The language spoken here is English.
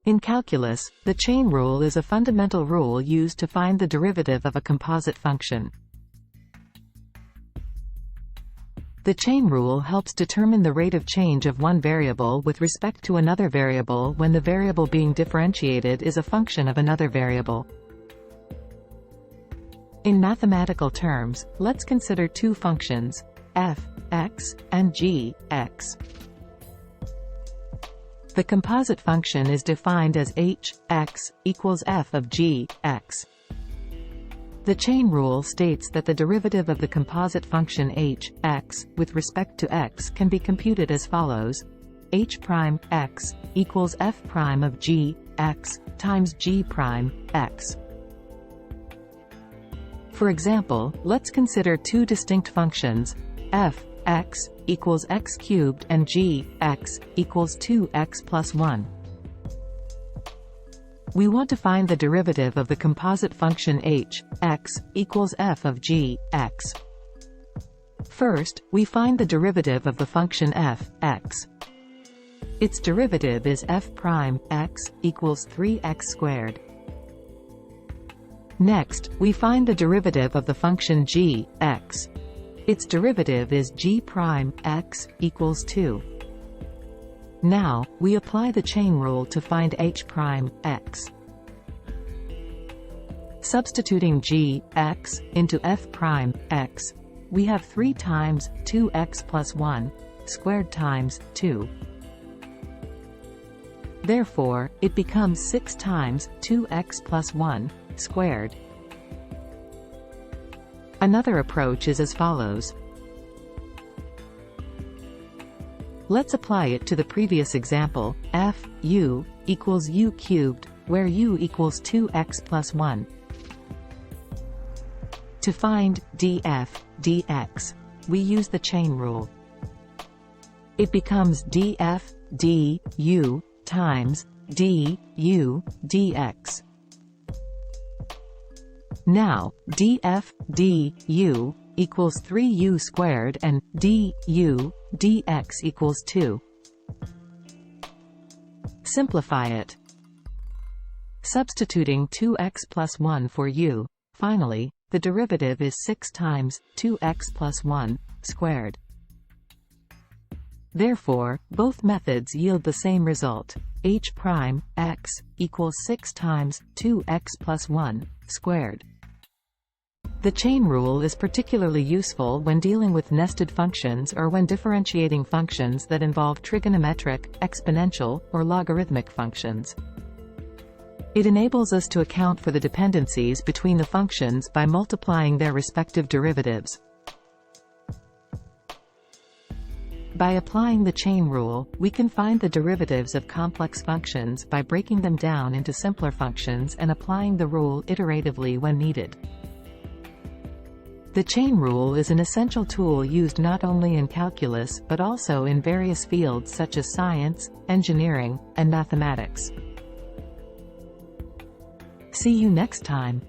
In calculus, the chain rule is a fundamental rule used to find the derivative of a composite function. The chain rule helps determine the rate of change of one variable with respect to another variable when the variable being differentiated is a function of another variable. In mathematical terms, let's consider two functions, f x and g x. The composite function is defined as h x equals f of g x. The chain rule states that the derivative of the composite function h x with respect to x can be computed as follows: h prime x equals f prime of g x times g prime x. For example, let's consider two distinct functions, f x equals x cubed and g x equals 2x plus 1. We want to find the derivative of the composite function h x equals f of g x. First, we find the derivative of the function f x. Its derivative is f prime x equals 3x squared. Next, we find the derivative of the function g x. Its derivative is g prime x equals 2. Now, we apply the chain rule to find h prime x. Substituting g x into f prime x, we have 3 times 2x plus 1 squared times 2. Therefore, it becomes 6 times 2x plus 1 squared. Another approach is as follows. Let's apply it to the previous example, f u equals u cubed, where u equals 2x plus 1. To find df dx, we use the chain rule. It becomes df du times du dx. Now, df du equals 3u squared and du dx equals 2. Simplify it. Substituting 2x plus 1 for u, finally, the derivative is 6 times 2x plus 1 squared. Therefore, both methods yield the same result. H prime x equals 6 times 2x plus 1 squared. The chain rule is particularly useful when dealing with nested functions or when differentiating functions that involve trigonometric, exponential, or logarithmic functions. It enables us to account for the dependencies between the functions by multiplying their respective derivatives. By applying the chain rule, we can find the derivatives of complex functions by breaking them down into simpler functions and applying the rule iteratively when needed. The chain rule is an essential tool used not only in calculus but also in various fields such as science, engineering, and mathematics. See you next time.